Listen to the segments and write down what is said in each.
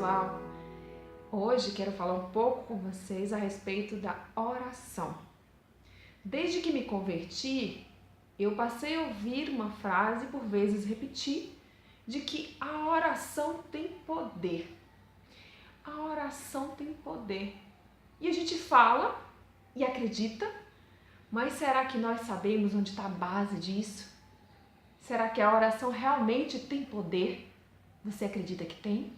pessoal! Hoje quero falar um pouco com vocês a respeito da oração. Desde que me converti, eu passei a ouvir uma frase, por vezes repetir, de que a oração tem poder. A oração tem poder. E a gente fala e acredita, mas será que nós sabemos onde está a base disso? Será que a oração realmente tem poder? Você acredita que tem?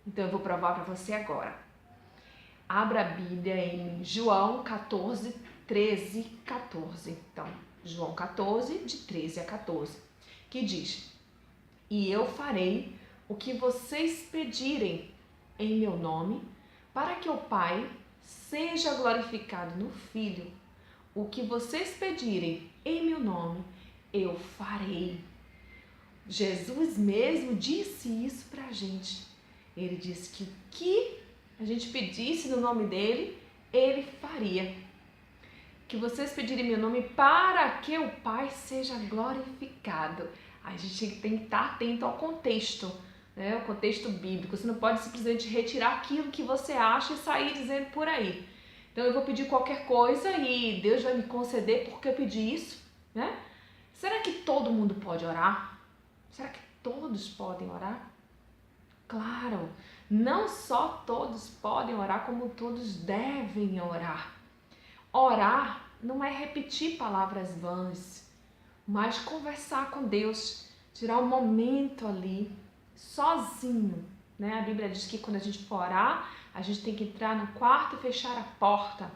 Então eu vou provar para você agora. Abra a Bíblia em João 14, 13, 14. Então, João 14, de 13 a 14, que diz: E eu farei o que vocês pedirem em meu nome, para que o Pai seja glorificado no Filho. O que vocês pedirem em meu nome, eu farei. Jesus mesmo disse isso para a gente. Ele disse que o que a gente pedisse no nome dele, ele faria. Que vocês pedirem meu nome para que o Pai seja glorificado. A gente tem que estar atento ao contexto, né? O contexto bíblico. Você não pode simplesmente retirar aquilo que você acha e sair dizendo por aí. Então eu vou pedir qualquer coisa e Deus vai me conceder porque eu pedi isso, né? Será que todo mundo pode orar? Será que todos podem orar? Claro, não só todos podem orar, como todos devem orar. Orar não é repetir palavras vãs, mas conversar com Deus, tirar um momento ali, sozinho, né? A Bíblia diz que quando a gente for orar, a gente tem que entrar no quarto e fechar a porta.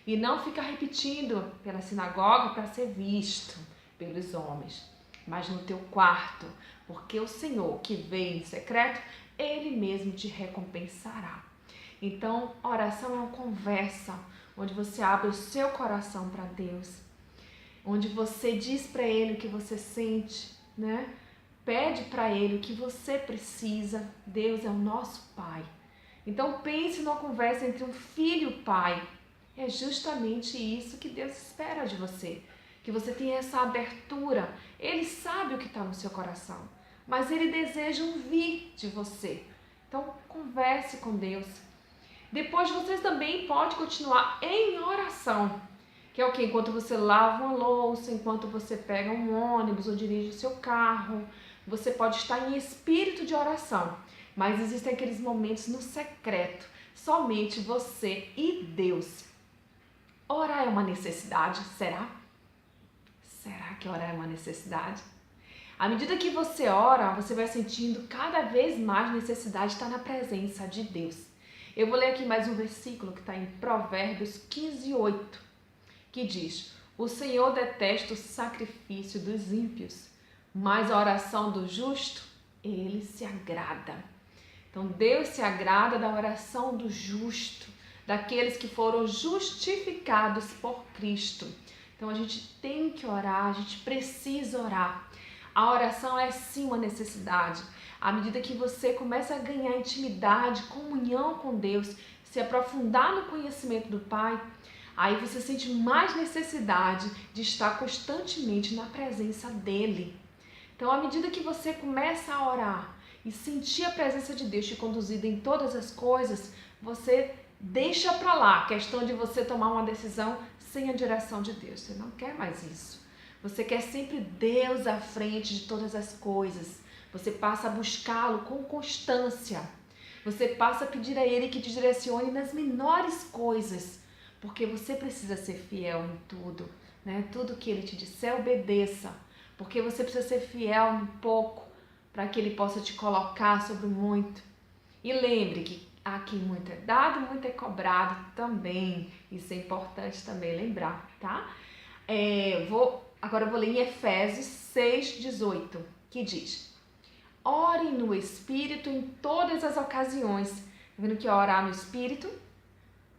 E não ficar repetindo pela sinagoga para ser visto pelos homens, mas no teu quarto, porque o Senhor que vem em secreto, Ele mesmo te recompensará. Então, oração é uma conversa, onde você abre o seu coração para Deus, onde você diz para Ele o que você sente, né? Pede para Ele o que você precisa. Deus é o nosso Pai. Então, pense numa conversa entre um filho e o pai. É justamente isso que Deus espera de você, que você tenha essa abertura. Ele sabe o que está no seu coração, mas Ele deseja ouvir de você. Então, converse com Deus. Depois, vocês também podem continuar em oração, que é o que? Enquanto você lava uma louça, enquanto você pega um ônibus ou dirige o seu carro, você pode estar em espírito de oração. Mas existem aqueles momentos no secreto, somente você e Deus. Orar é uma necessidade, será? Será que orar é uma necessidade? À medida que você ora, você vai sentindo cada vez mais necessidade de estar na presença de Deus. Eu vou ler aqui mais um versículo que está em Provérbios 15, 8, que diz: O Senhor detesta o sacrifício dos ímpios, mas a oração do justo, Ele se agrada. Então Deus se agrada da oração do justo, daqueles que foram justificados por Cristo. Então a gente tem que orar, a gente precisa orar. A oração é sim uma necessidade. À medida que você começa a ganhar intimidade, comunhão com Deus, se aprofundar no conhecimento do Pai, aí você sente mais necessidade de estar constantemente na presença dEle. Então, à medida que você começa a orar e sentir a presença de Deus te conduzindo em todas as coisas, você deixa para lá a questão de você tomar uma decisão sem a direção de Deus. Você não quer mais isso. Você quer sempre Deus à frente de todas as coisas. Você passa a buscá-lo com constância. Você passa a pedir a Ele que te direcione nas menores coisas, porque você precisa ser fiel em tudo, né? Tudo que Ele te disser, obedeça, porque você precisa ser fiel em pouco, para que Ele possa te colocar sobre muito. E lembre que a quem muito é dado, muito é cobrado também. Isso é importante também lembrar, tá? Agora eu vou ler em Efésios 6, 18, que diz: Ore no Espírito em todas as ocasiões. Tá vendo que é orar no Espírito?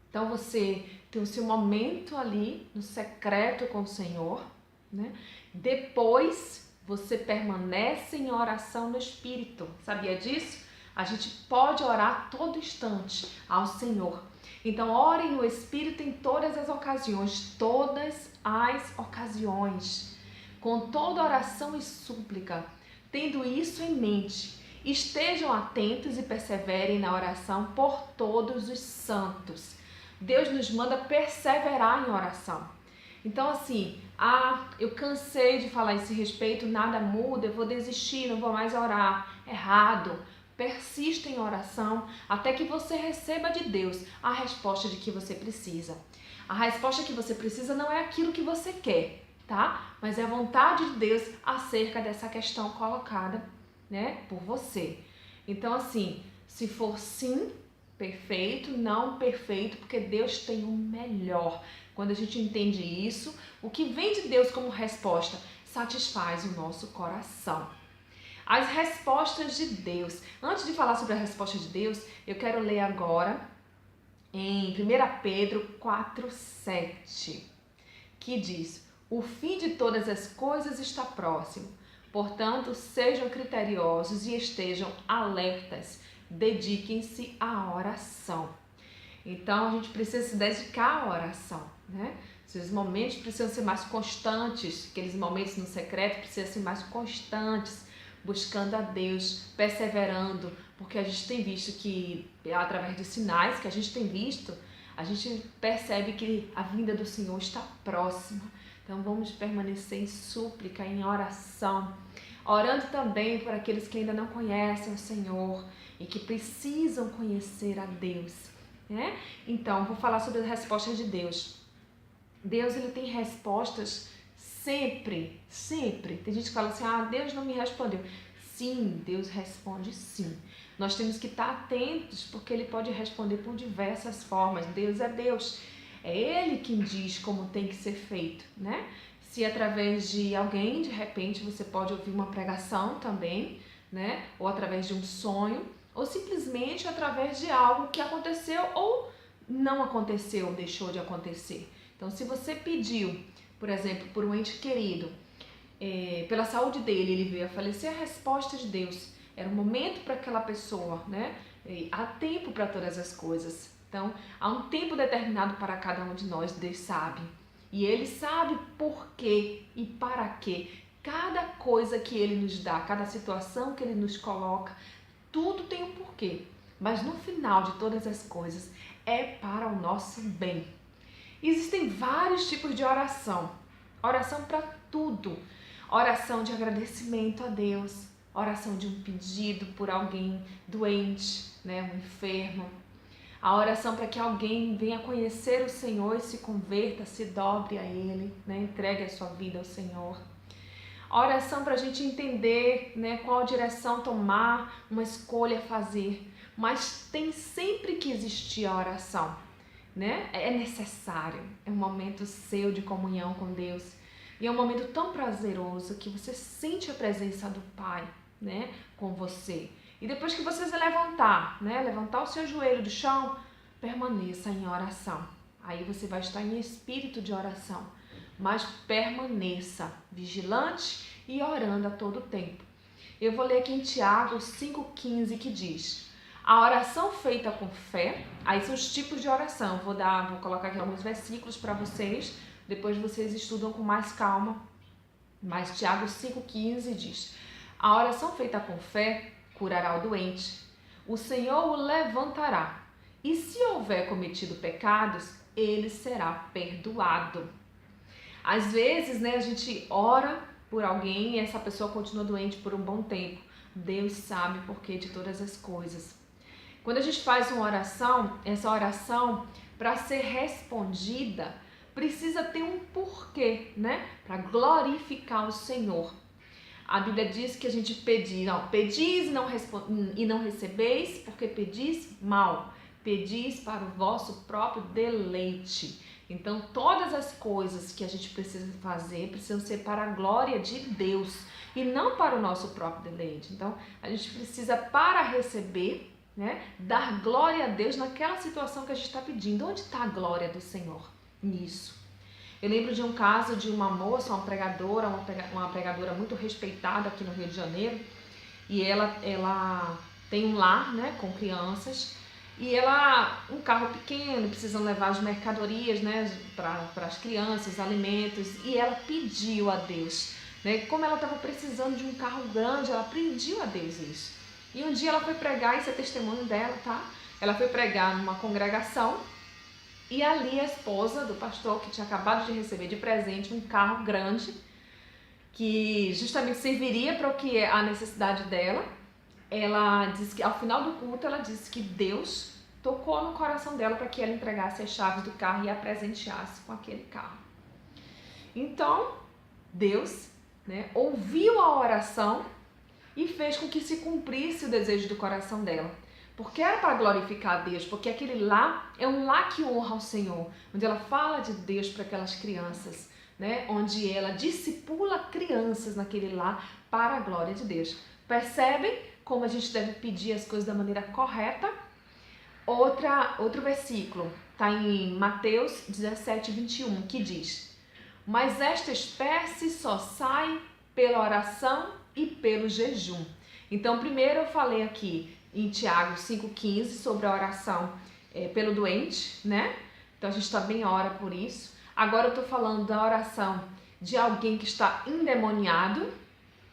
Então você tem o seu momento ali no secreto com o Senhor, né? Depois você permanece em oração no Espírito. Sabia disso? A gente pode orar todo instante ao Senhor. Então, ore no Espírito em todas as ocasiões, com toda oração e súplica, tendo isso em mente. Estejam atentos e perseverem na oração por todos os santos. Deus nos manda perseverar em oração. Então assim, eu cansei de falar a esse respeito, nada muda, eu vou desistir, não vou mais orar. Errado. Persista em oração até que você receba de Deus a resposta de que você precisa. A resposta que você precisa não é aquilo que você quer, tá? Mas é a vontade de Deus acerca dessa questão colocada, né, por você. Então assim, se for sim, perfeito, não perfeito, porque Deus tem o melhor. Quando a gente entende isso, o que vem de Deus como resposta satisfaz o nosso coração. As respostas de Deus. Antes de falar sobre a resposta de Deus, eu quero ler agora em 1 Pedro 4:7, que diz: o fim de todas as coisas está próximo. Portanto, sejam criteriosos e estejam alertas. Dediquem-se à oração. Então, a gente precisa se dedicar à oração, né? Esses momentos precisam ser mais constantes, aqueles momentos no secreto precisam ser mais constantes, buscando a Deus, perseverando, porque a gente tem visto que, através dos sinais que a gente tem visto, a gente percebe que a vinda do Senhor está próxima. Então vamos permanecer em súplica, em oração, orando também por aqueles que ainda não conhecem o Senhor e que precisam conhecer a Deus, né? Então, vou falar sobre as respostas de Deus. Deus, ele tem respostas sempre, sempre. Tem gente que fala assim, Deus não me respondeu. Sim, Deus responde sim. Nós temos que estar atentos, porque ele pode responder por diversas formas. Deus é Deus. É ele quem diz como tem que ser feito, né? Se através de alguém, de repente, você pode ouvir uma pregação também, né? Ou através de um sonho, ou simplesmente através de algo que aconteceu ou não aconteceu, deixou de acontecer. Então, se você pediu, por exemplo, por um ente querido, pela saúde dele, ele veio a falecer, a resposta de Deus era um momento para aquela pessoa, né? Há tempo para todas as coisas. Então, há um tempo determinado para cada um de nós, Deus sabe. E Ele sabe por quê e para quê. Cada coisa que Ele nos dá, cada situação que Ele nos coloca, tudo tem um porquê. Mas no final de todas as coisas, é para o nosso bem. Existem vários tipos de oração. Oração para tudo. Oração de agradecimento a Deus. Oração de um pedido por alguém doente, né, um enfermo. A oração para que alguém venha conhecer o Senhor e se converta, se dobre a Ele, né, entregue a sua vida ao Senhor. A oração para a gente entender, né, qual direção tomar, uma escolha fazer. Mas tem sempre que existir a oração, né? É necessário, é um momento seu de comunhão com Deus. E é um momento tão prazeroso que você sente a presença do Pai, né, com você. E depois que você se levantar, né, levantar o seu joelho do chão, permaneça em oração. Aí você vai estar em espírito de oração, mas permaneça vigilante e orando a todo tempo. Eu vou ler aqui em Tiago 5,15 que diz: a oração feita com fé, aí são os tipos de oração. Vou colocar aqui alguns versículos para vocês, depois vocês estudam com mais calma. Mas Tiago 5,15 diz: a oração feita com fé curará o doente, o Senhor o levantará, e se houver cometido pecados, ele será perdoado. Às vezes, né, a gente ora por alguém e essa pessoa continua doente por um bom tempo. Deus sabe o porquê de todas as coisas. Quando a gente faz uma oração, essa oração, para ser respondida, precisa ter um porquê, né? Para glorificar o Senhor. A Bíblia diz que a gente pedis e não recebeis, porque pedis mal. Pedis para o vosso próprio deleite. Então, todas as coisas que a gente precisa fazer precisam ser para a glória de Deus e não para o nosso próprio deleite. Então, a gente precisa, para receber, né, dar glória a Deus naquela situação que a gente está pedindo. Onde está a glória do Senhor nisso? Eu lembro de um caso de uma moça, uma pregadora muito respeitada aqui no Rio de Janeiro, e ela tem um lar, né, com crianças, e um carro pequeno, precisam levar as mercadorias, né, para as crianças, os alimentos, e ela pediu a Deus, né, como ela estava precisando de um carro grande, ela pediu a Deus isso. E um dia ela foi pregar, esse é testemunho dela, tá? Ela foi pregar numa congregação e ali a esposa do pastor, que tinha acabado de receber de presente um carro grande, que justamente serviria para o que é a necessidade dela, ela disse que ao final do culto ela disse que Deus tocou no coração dela para que ela entregasse as chaves do carro e a presenteasse com aquele carro. Então, Deus, né, ouviu a oração e fez com que se cumprisse o desejo do coração dela. Porque era para glorificar a Deus, porque aquele lá é um lá que honra ao Senhor, onde ela fala de Deus para aquelas crianças, né, onde ela discipula crianças naquele lá para a glória de Deus. Percebem como a gente deve pedir as coisas da maneira correta? Outro versículo está em Mateus 17, 21, que diz: mas esta espécie só sai pela oração e pelo jejum. Então, primeiro eu falei aqui em Tiago 5,15 sobre a oração pelo doente, né? Então a gente também ora por isso. Agora eu estou falando da oração de alguém que está endemoniado,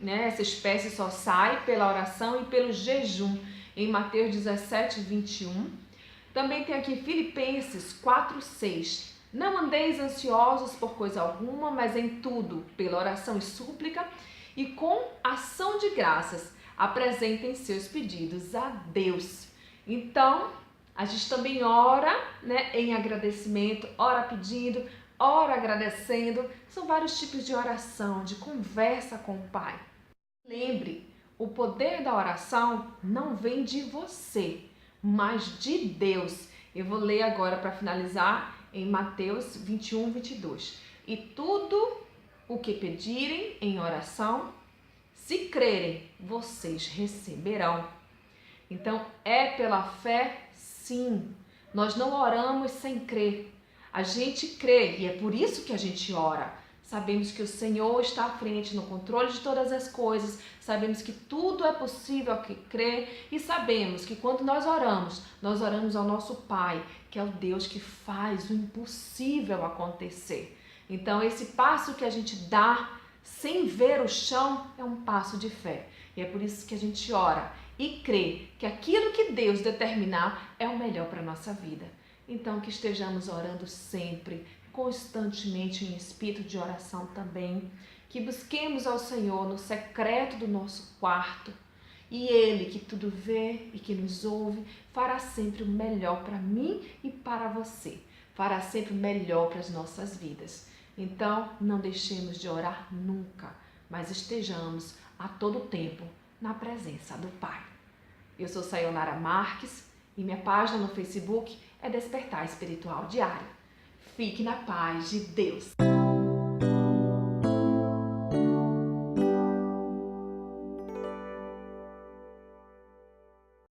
né? Essa espécie só sai pela oração e pelo jejum, em Mateus 17, 21. Também tem aqui Filipenses 4,6. Não andeis ansiosos por coisa alguma, mas em tudo, pela oração e súplica, e com ação de graças, apresentem seus pedidos a Deus. Então, a gente também ora, né, em agradecimento, ora pedindo, ora agradecendo. São vários tipos de oração, de conversa com o Pai. Lembre, o poder da oração não vem de você, mas de Deus. Eu vou ler agora para finalizar em Mateus 21, 22. E tudo o que pedirem em oração, se crerem, vocês receberão. Então, é pela fé, sim. Nós não oramos sem crer. A gente crê e é por isso que a gente ora. Sabemos que o Senhor está à frente, no controle de todas as coisas. Sabemos que tudo é possível ao que crê. E sabemos que quando nós oramos ao nosso Pai, que é o Deus que faz o impossível acontecer. Então, esse passo que a gente dá sem ver o chão é um passo de fé. E é por isso que a gente ora e crê que aquilo que Deus determinar é o melhor para a nossa vida. Então, que estejamos orando sempre, constantemente em espírito de oração também, que busquemos ao Senhor no secreto do nosso quarto e Ele, que tudo vê e que nos ouve, fará sempre o melhor para mim e para você, fará sempre o melhor para as nossas vidas. Então, não deixemos de orar nunca, mas estejamos a todo tempo na presença do Pai. Eu sou Sayonara Marques e minha página no Facebook é Despertar Espiritual Diário. Fique na paz de Deus.